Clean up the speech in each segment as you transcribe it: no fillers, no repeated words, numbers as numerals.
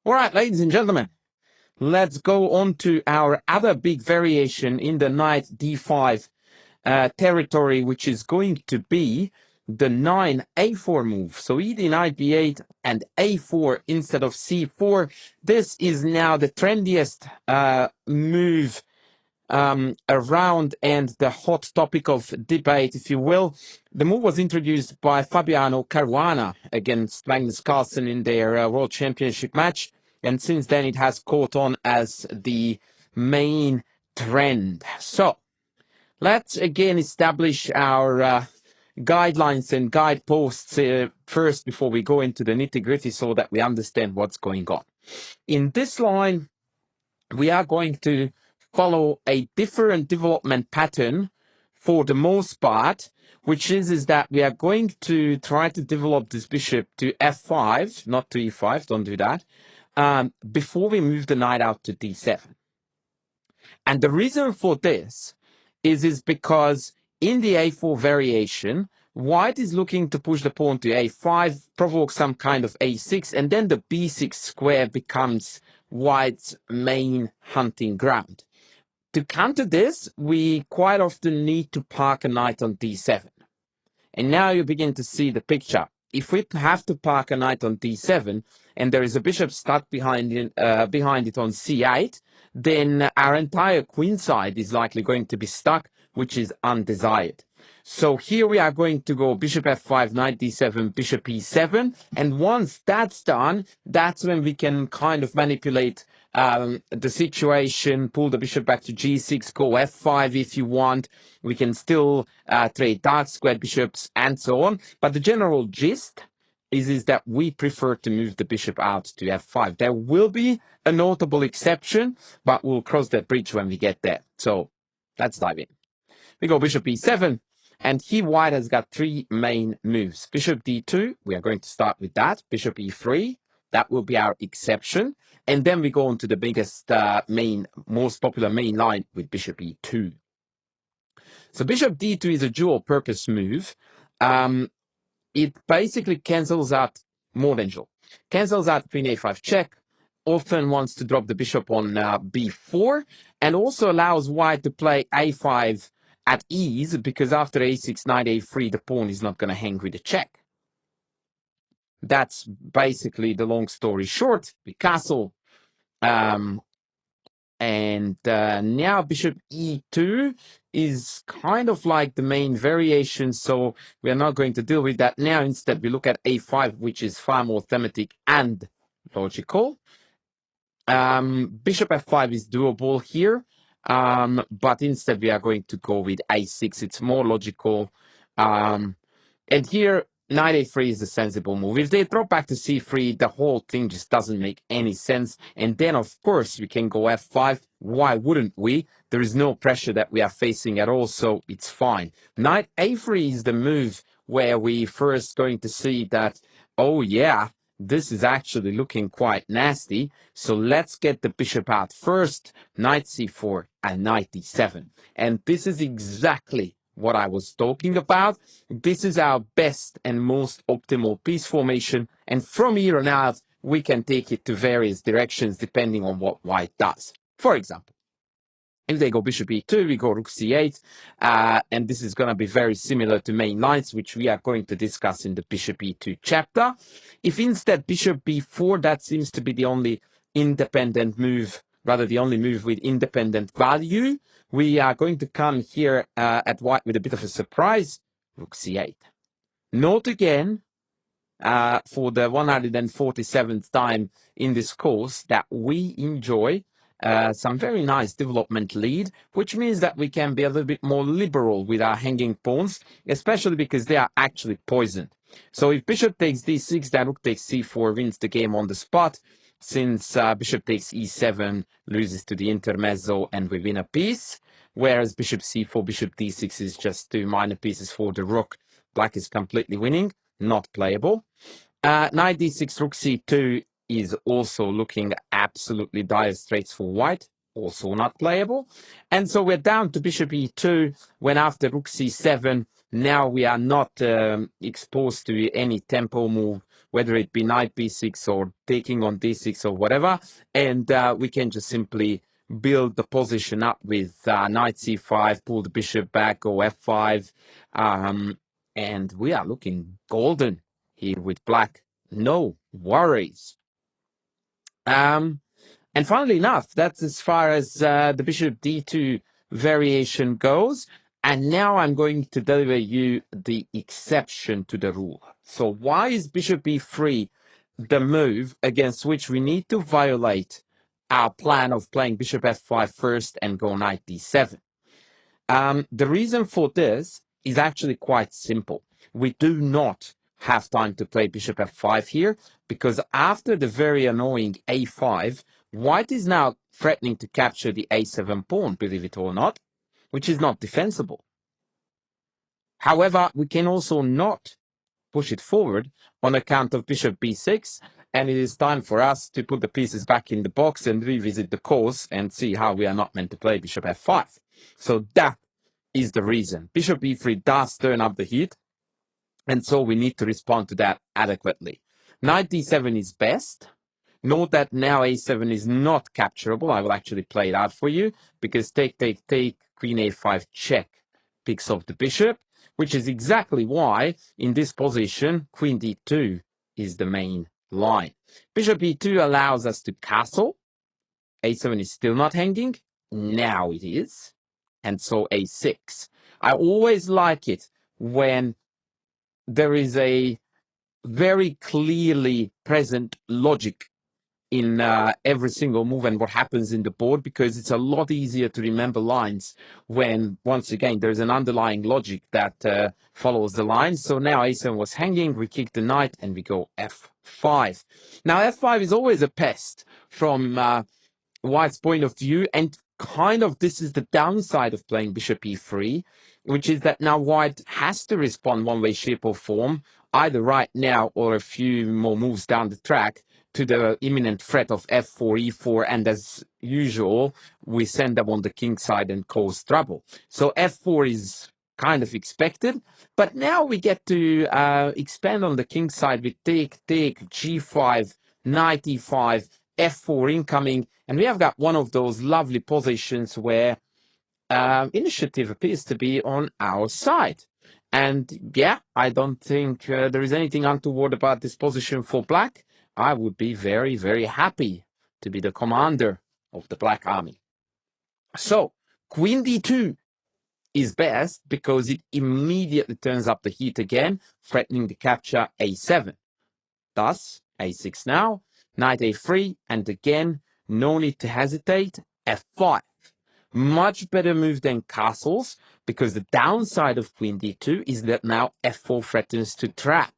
All right, ladies and gentlemen, let's go on to our other big variation in the knight d5 territory, which is going to be the 9 a4 move. So ed knight b8 and a4 instead of c4. This is now the trendiest move around and the hot topic of debate, if you will. The move was introduced by Fabiano Caruana against Magnus Carlsen in their World Championship match. And since then, it has caught on as the main trend. So let's again establish our guidelines and guideposts first before we go into the nitty-gritty so that we understand what's going on. In this line, we are going to follow a different development pattern for the most part, which is that we are going to try to develop this bishop to f5, not to e5, don't do that, before we move the knight out to d7. And the reason for this is because in the a4 variation, white is looking to push the pawn to a5, provoke some kind of a6, and then the b6 square becomes white's main hunting ground. To counter this, we quite often need to park a knight on d7. And now you begin to see the picture. If we have to park a knight on d7 and there is a bishop stuck behind it on c8, then our entire queen side is likely going to be stuck, which is undesired. So here we are going to go bishop f5, knight d7, bishop e7. And once that's done, that's when we can kind of manipulate the situation, pull the bishop back to g6, go f5 if you want. We can still trade dark squared bishops and so on. But the general gist is that we prefer to move the bishop out to f5. There will be a notable exception, but we'll cross that bridge when we get there. So let's dive in. We go bishop e7. And here white has got three main moves. Bishop d2, we are going to start with that. Bishop e3, that will be our exception. And then we go on to the biggest, most popular main line with bishop e2. So bishop d2 is a dual purpose move. It basically cancels out more than dual. Cancels out queen a5 check, often wants to drop the bishop on b4, and also allows white to play a5 at ease, because after a6, knight a3, the pawn is not going to hang with a check. That's basically the long story short. We castle. And now bishop e2 is kind of like the main variation, so we are not going to deal with that now. Instead, we look at a5, which is far more thematic and logical. Bishop f5 is doable here. But instead we are going to go with a6. It's more logical. And here, knight a3 is a sensible move. If they drop back to c3, the whole thing just doesn't make any sense. And then, of course, we can go f5. Why wouldn't we? There is no pressure that we are facing at all, so it's fine. Knight a3 is the move where we first going to see that, oh yeah, this is actually looking quite nasty. So let's get the bishop out first, knight c4 and knight d7. And this is exactly what I was talking about. This is our best and most optimal piece formation. And from here on out, we can take it to various directions depending on what white does. For example, if they go bishop e2, we go rook c8, and this is going to be very similar to main lines, which we are going to discuss in the bishop e2 chapter. If instead bishop b4, that seems to be the only independent move, rather the only move with independent value, we are going to come here at white with a bit of a surprise, rook c8. Note again, for the 147th time in this course, that we enjoy some very nice development lead, which means that we can be a little bit more liberal with our hanging pawns, especially because they are actually poisoned. So if bishop takes d6, then rook takes c4 wins the game on the spot. Since bishop takes e7 loses to the intermezzo and we win a piece, whereas bishop c4, bishop d6 is just two minor pieces for the rook. Black is completely winning, not playable. Knight d6, rook c2 is also looking absolutely dire straits for white, also not playable. And so we're down to bishop e2, when after rook c7, now we are not exposed to any tempo move whether it be knight b6 or taking on d6 or whatever. And we can just simply build the position up with knight c5, pull the bishop back, go f5. And we are looking golden here with black. No worries. And funnily enough, that's as far as the bishop d2 variation goes. And now I'm going to deliver you the exception to the rule. So why is bishop b3 the move against which we need to violate our plan of playing bishop f5 first and go knight d7? The reason for this is actually quite simple. We do not have time to play bishop f5 here, because after the very annoying a5, white is now threatening to capture the a7 pawn, believe it or not, which is not defensible. However, we can also not push it forward on account of bishop b6, and it is time for us to put the pieces back in the box and revisit the course and see how we are not meant to play bishop f5. So that is the reason. Bishop e3 does turn up the heat, and so we need to respond to that adequately. Knight d7 is best. Note that now a7 is not capturable. I will actually play it out for you, because take, queen a5 check picks off the bishop, which is exactly why in this position queen d2 is the main line. Bishop e2 allows us to castle. a7 is still not hanging. Now it is. And so a6. I always like it when there is a very clearly present logic in every single move and what happens in the board, because it's a lot easier to remember lines when, once again, there's an underlying logic that follows the line. So now a7 was hanging, we kick the knight, and we go f5. Now f5 is always a pest from white's point of view, and kind of this is the downside of playing bishop e3, which is that now white has to respond one way, shape, or form, either right now or a few more moves down the track, to the imminent threat of f4, e4, and as usual, we send them on the king side and cause trouble. So f4 is kind of expected, but now we get to expand on the king side with take, g5, knight e5, f4 incoming, and we have got one of those lovely positions where initiative appears to be on our side. And yeah, I don't think there is anything untoward about this position for black. I would be very, very happy to be the commander of the black army. So queen d2 is best because it immediately turns up the heat again, threatening to capture a7. Thus, a6 now, knight a3, and again, no need to hesitate, f5. Much better move than castles, because the downside of queen d2 is that now f4 threatens to trap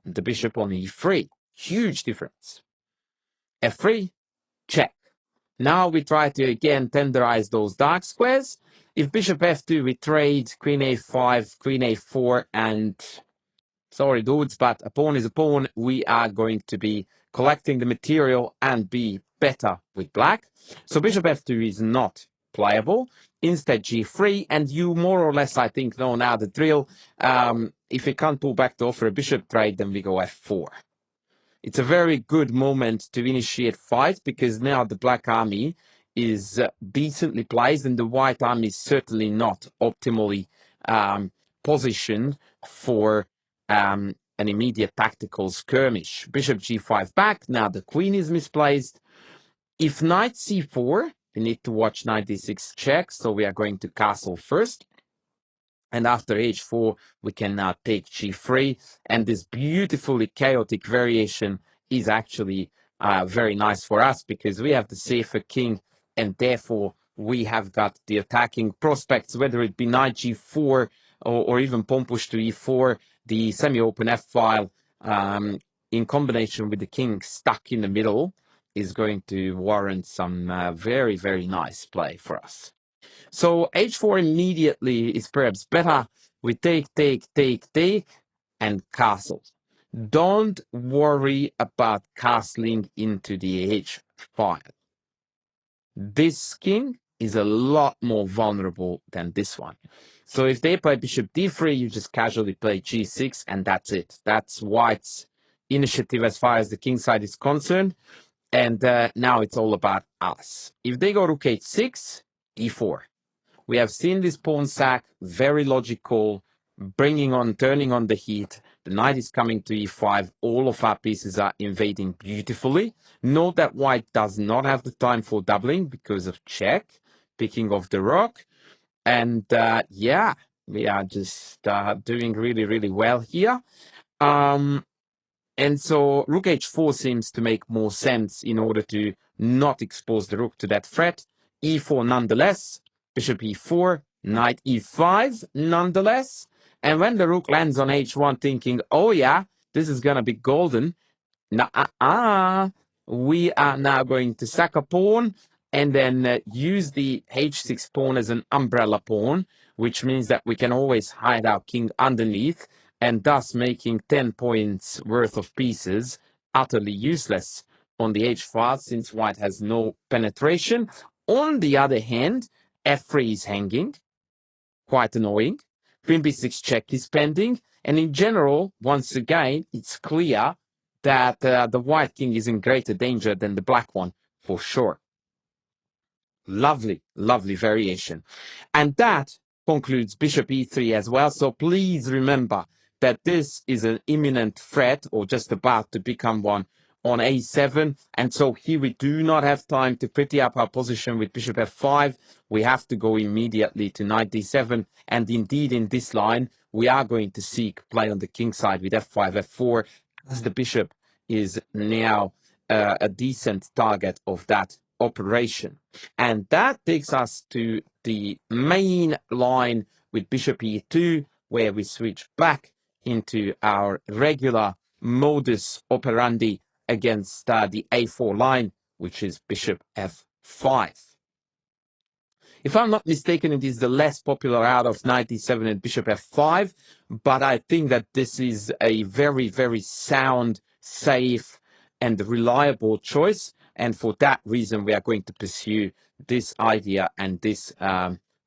the bishop on e3. Huge difference. f3, check. Now we try to again tenderize those dark squares. If bishop f2, we trade queen a5, queen a4, and sorry dudes, but a pawn is a pawn. We are going to be collecting the material and be better with black. So bishop f2 is not playable. Instead g3, and you more or less, I think, know now the drill. If we can't pull back to offer a bishop trade, then we go f4. It's a very good moment to initiate fight, because now the black army is decently placed and the white army is certainly not optimally positioned for an immediate tactical skirmish. Bishop g5 back. Now the queen is misplaced. If knight c4, we need to watch knight d6 check. So we are going to castle first. And after h4, we can now take g3. And this beautifully chaotic variation is actually very nice for us, because we have the safer king, and therefore we have got the attacking prospects, whether it be knight g4 or even pawn push to e4, the semi-open f-file in combination with the king stuck in the middle is going to warrant some very, very nice play for us. So h4 immediately is perhaps better. We take, and castle. Don't worry about castling into the h file. This king is a lot more vulnerable than this one. So if they play bishop d3, you just casually play g6, and that's it. That's white's initiative as far as the king side is concerned. And now it's all about us. If they go rook h6, e4. We have seen this pawn sack, very logical, turning on the heat. The knight is coming to e5. All of our pieces are invading beautifully. Note that white does not have the time for doubling because of check, picking off the rook. And yeah, we are just doing really, really well here. And so rook h4 seems to make more sense in order to not expose the rook to that threat. e4 nonetheless, bishop e4, knight e5 nonetheless. And when the rook lands on h1 thinking, oh yeah, this is going to be golden, we are now going to sack a pawn and then use the h6 pawn as an umbrella pawn, which means that we can always hide our king underneath, and thus making 10 points worth of pieces utterly useless on the h file since white has no penetration. On the other hand, f3 is hanging, quite annoying. Queen b6 check is pending, and in general, once again, it's clear that the white king is in greater danger than the black one, for sure. Lovely, lovely variation. And that concludes bishop e3 as well. So please remember that this is an imminent threat, or just about to become one, on a7. And so here we do not have time to pretty up our position with bishop f5. We have to go immediately to knight d7. And indeed, in this line, we are going to seek play on the king side with f5, f4, as the bishop is now a decent target of that operation. And that takes us to the main line with bishop e2, where we switch back into our regular modus operandi against the a4 line, which is bishop f5. If I'm not mistaken, it is the less popular out of knight d7 and bishop f5, but I think that this is a very, very sound, safe, and reliable choice. And for that reason, we are going to pursue this idea and this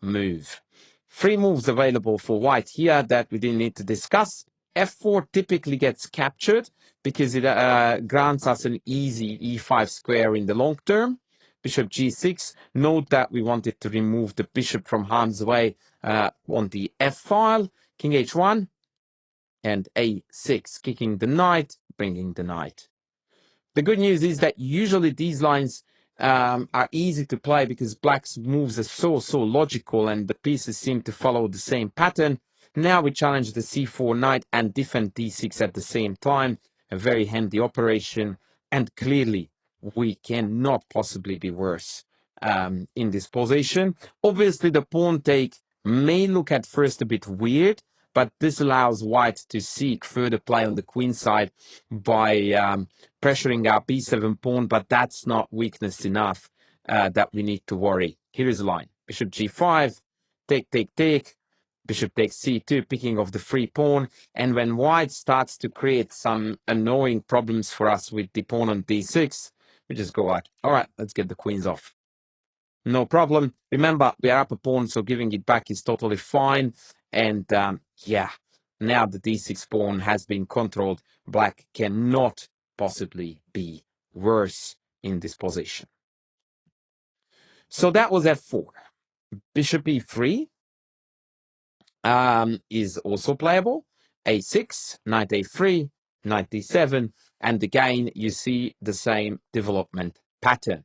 move. 3 moves available for white here that we didn't need to discuss. f4 typically gets captured because it grants us an easy e5 square in the long term. Bishop g6. Note that we wanted to remove the bishop from harm's way on the f file. King h1 and a6, kicking the knight, bringing the knight. The good news is that usually these lines are easy to play because black's moves are so logical and the pieces seem to follow the same pattern. Now we challenge the c4 knight and defend d6 at the same time. A very handy operation, and clearly we cannot possibly be worse in this position. Obviously, the pawn take may look at first a bit weird, but this allows white to seek further play on the queen side by pressuring our b7 pawn, but that's not weakness enough that we need to worry. Here is a line. Bishop g5, take. Bishop takes c2, picking off the free pawn. And when white starts to create some annoying problems for us with the pawn on d6, we just go like, all right, let's get the queens off. No problem. Remember, we are up a pawn, so giving it back is totally fine. And yeah, now the d6 pawn has been controlled. Black cannot possibly be worse in this position. So that was f4. Bishop e3 is also playable. a6, knight a3, knight d7, and again you see the same development pattern.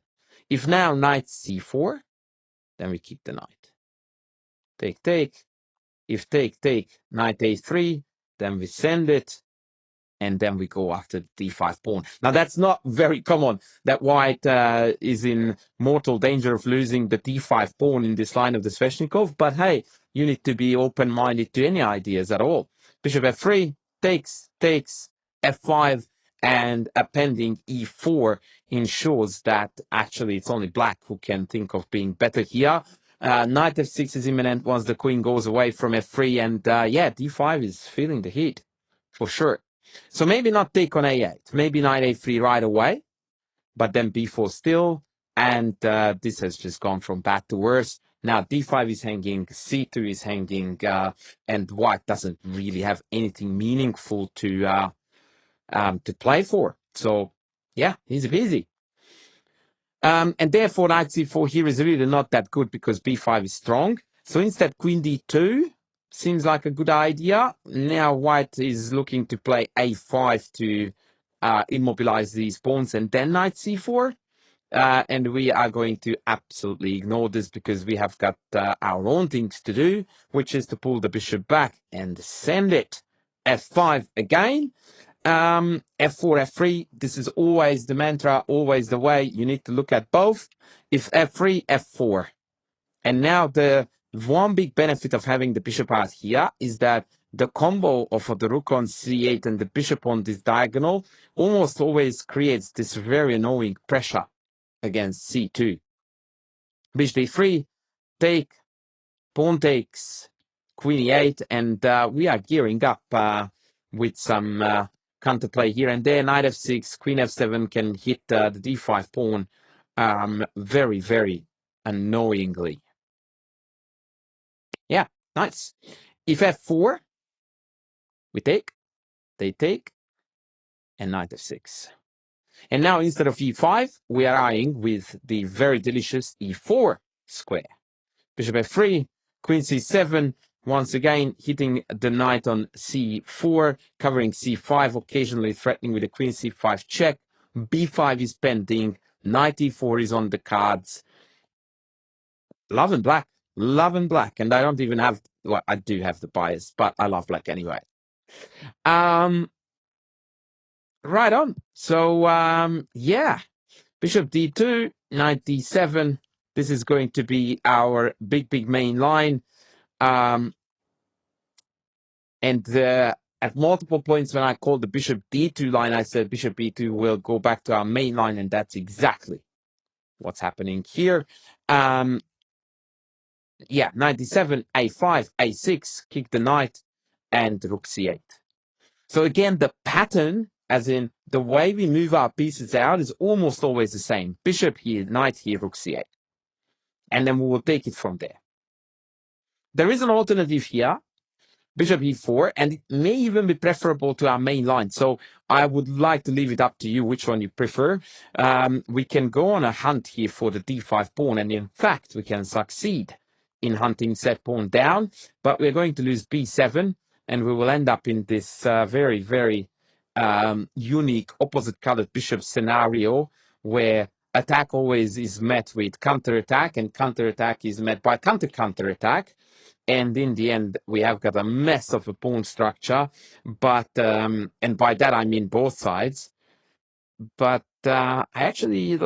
If now knight c4, then we keep the knight. Take. If take, knight a3, then we send it, and then we go after the d5 pawn. Now that's not very common that white is in mortal danger of losing the d5 pawn in this line of the Sveshnikov, but hey, you need to be open-minded to any ideas at all. Bishop f3, takes, f5, and a pending e4 ensures that actually it's only black who can think of being better here. Knight f6 is imminent once the queen goes away from f3, and yeah, d5 is feeling the heat, for sure. So maybe not take on a8, maybe knight a3 right away, but then b4 still, and this has just gone from bad to worse. Now d5 is hanging, c2 is hanging, and white doesn't really have anything meaningful to to play for. So, yeah, easy peasy. And therefore, knight c4 here is really not that good because b5 is strong. So instead, queen d2 seems like a good idea. Now white is looking to play a5 to immobilize these pawns, and then knight c4. And we are going to absolutely ignore this because we have got our own things to do, which is to pull the bishop back and send it. f5 again. F4, F3, this is always the mantra, always the way. You need to look at both. If F3, F4. And now the one big benefit of having the bishop out here is that the combo of the rook on c8 and the bishop on this diagonal almost always creates this very annoying pressure against c2. Bishop d3, take, pawn takes, queen e8, and we are gearing up with some counterplay here and there. Knight f6, queen f7 can hit the d5 pawn very, very annoyingly. Yeah, nice. If f4, we take, they take, and knight f6. And now instead of e5, we are eyeing with the very delicious e4 square. Bishop f3, queen c7, once again hitting the knight on c4, covering c5, occasionally threatening with a queen c5 check. b5 is pending, knight e4 is on the cards. Love and black, and I don't even have, well, I do have the bias, but I love black anyway. Right on. So, yeah, bishop d2, knight d7. This is going to be our big main line. And at multiple points when I called the bishop d2 line, I said bishop e2 will go back to our main line, and that's exactly what's happening here. Yeah, knight d7, a5, a6, kick the knight, and rook c8. So again, the pattern, as in the way we move our pieces out, is almost always the same. Bishop here, knight here, rook c8. And then we will take it from there. There is an alternative here, bishop e4, and it may even be preferable to our main line. So I would like to leave it up to you which one you prefer. We can go on a hunt here for the d5 pawn, and in fact, we can succeed in hunting said pawn down, but we're going to lose b7, and we will end up in this very, very unique opposite-colored bishop scenario where attack always is met with counterattack, and counterattack is met by counterattack. And in the end, we have got a mess of a pawn structure, but and by that I mean both sides. But I actually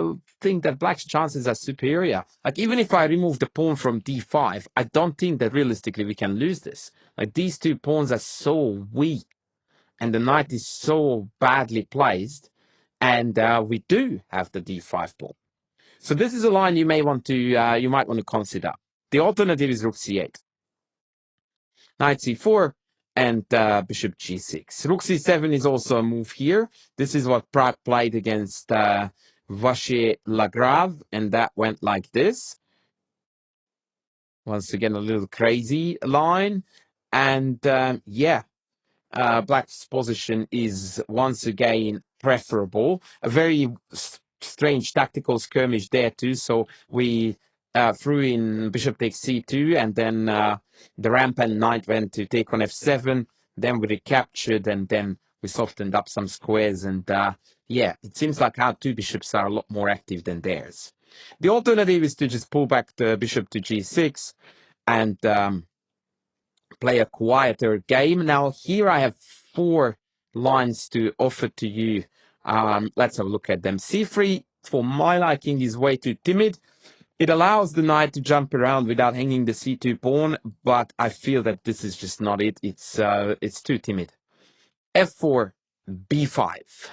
think that black's chances are superior. Like, even if I remove the pawn from d5, I don't think that realistically we can lose this. Like, these two pawns are so weak, and the knight is so badly placed, and we do have the d5 pawn. So this is a line you may want to you might want to consider. The alternative is rook c8. Knight c4, and bishop g6. Rook c7 is also a move here. This is what Prague played against Vacher-Lagrave, and that went like this. Once again, a little crazy line. And yeah, black's position is once again preferable. A very strange tactical skirmish there too. So we threw in bishop takes c2, and then the rampant knight went to take on f7. Then we recaptured, and then we softened up some squares. And yeah, it seems like our two bishops are a lot more active than theirs. The alternative is to just pull back the bishop to g6 and play a quieter game. Now, here I have 4 lines to offer to you. Let's have a look at them. c3, for my liking, is way too timid. It allows the knight to jump around without hanging the c2 pawn, but I feel that this is just not it. It's too timid. f4, b5.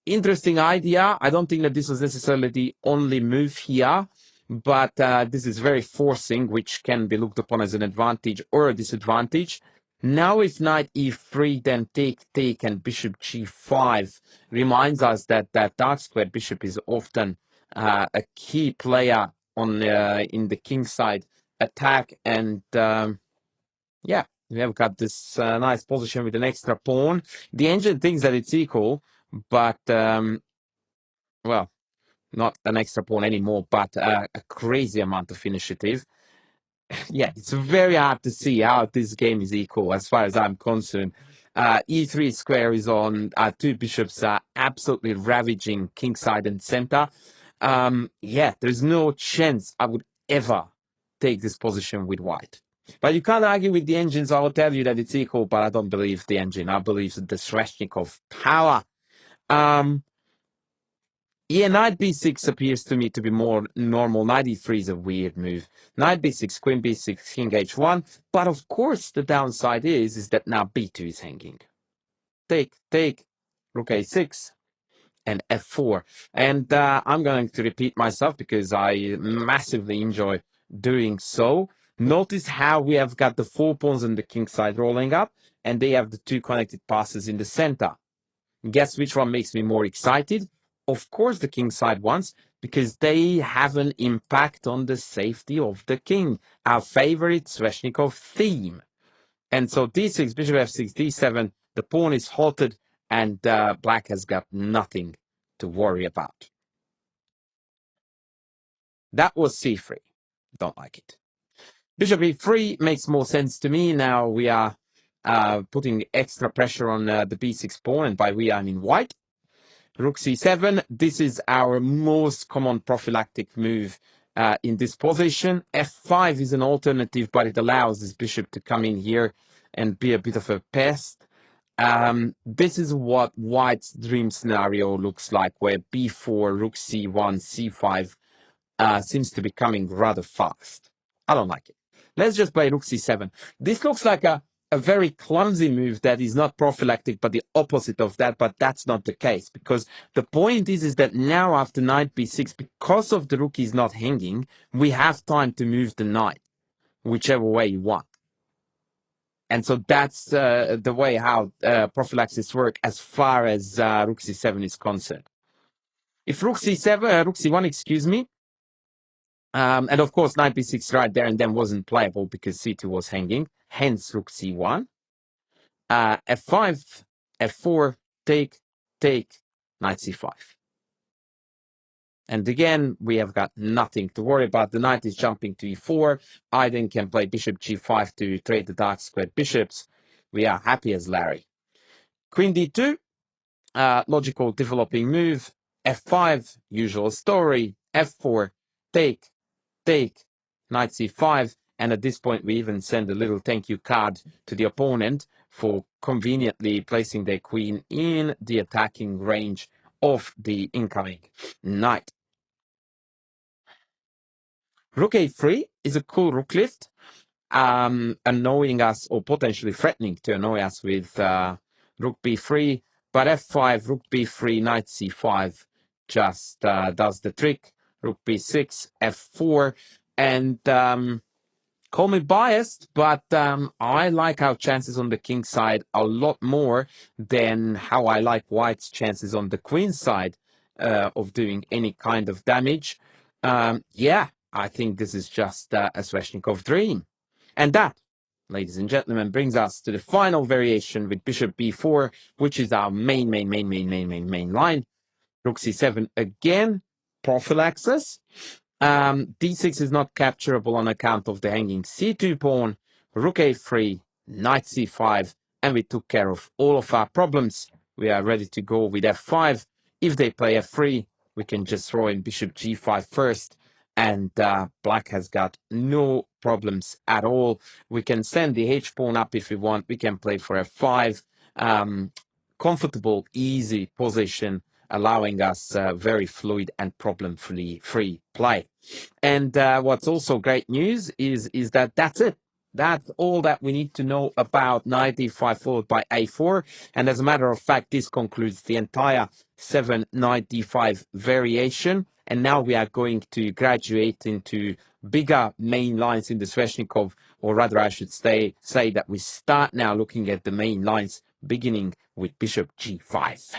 Interesting idea. I don't think that this was necessarily the only move here, but this is very forcing, which can be looked upon as an advantage or a disadvantage. Now, if knight e3, then take, and bishop g5 reminds us that that dark squared bishop is often a key player on in the king side attack. And yeah, We have got this nice position with an extra pawn. The engine thinks that it's equal, but, well, not an extra pawn anymore, but a crazy amount of initiative. Yeah, it's very hard to see how this game is equal as far as I'm concerned. E3 square is on, two bishops are absolutely ravaging kingside and center. Yeah, there's no chance I would ever take this position with white. But you can't argue with the engines. I will tell you that it's equal, but I don't believe the engine. I believe the Sveshnikov power. Yeah, knight b6 appears to me to be more normal. Knight e3 is a weird move. Knight b6, queen b6, king h1. But of course, the downside is that now b2 is hanging. Take, rook a6, and f4. And I'm going to repeat myself because I massively enjoy doing so. Notice how we have got the 4 pawns on the king side rolling up, and they have the 2 connected passes in the center. Guess which one makes me more excited? Of course, the king side ones, because they have an impact on the safety of the king, our favorite Sveshnikov theme. And so d6, bishop f6, d7, the pawn is halted, and black has got nothing to worry about. That was c3. Don't like it. Bishop e3 makes more sense to me. Now we are putting extra pressure on the b6 pawn, and by we I mean white. Rook c7, this is our most common prophylactic move in this position. f5 is an alternative, but it allows this bishop to come in here and be a bit of a pest. This is what white's dream scenario looks like, where b4, rook c1, c5 seems to be coming rather fast. I don't like it. Let's just play rook c7. This looks like a very clumsy move that is not prophylactic, but the opposite of that, but that's not the case, because the point is that now after knight b6, because of the rook is not hanging, we have time to move the knight, whichever way you want. And so that's the way how prophylaxis work as far as rook c7 is concerned. If rook c7, rook c1, excuse me, and of course, knight b6 right there and then wasn't playable because c2 was hanging. Hence, rook c1. F5, f4, take, knight c5. And again, we have got nothing to worry about. The knight is jumping to e4. I then can play bishop g5 to trade the dark squared bishops. We are happy as Larry. Queen d2, logical developing move. f5, usual story. f4, take, knight c5, and at this point we even send a little thank you card to the opponent for conveniently placing their queen in the attacking range of the incoming knight. Rook a3 is a cool rook lift, annoying us or potentially threatening to annoy us with rook b3, but f5, rook b3, knight c5 just does the trick. Rook b6, f4, and call me biased, but I like our chances on the king side a lot more than how I like white's chances on the queen side of doing any kind of damage. Yeah, I think this is just a Sveshnikov dream. And that, ladies and gentlemen, brings us to the final variation with bishop b4, which is our main line. Rook c7 again, prophylaxis. D6 is not capturable on account of the hanging c2 pawn, rook a3, knight c5, and we took care of all of our problems. We are ready to go with f5. If they play f3, we can just throw in bishop g5 first, and black has got no problems at all. We can send the h-pawn up if we want. We can play for f5. Comfortable, easy position, allowing us very fluid and problem-free play. And what's also great news is that that's it. That's all that we need to know about knight d5 followed by a4. And as a matter of fact, this concludes the entire 7 knight d5 variation. And now we are going to graduate into bigger main lines in the Sveshnikov, or rather I should say that we start now looking at the main lines beginning with bishop g5.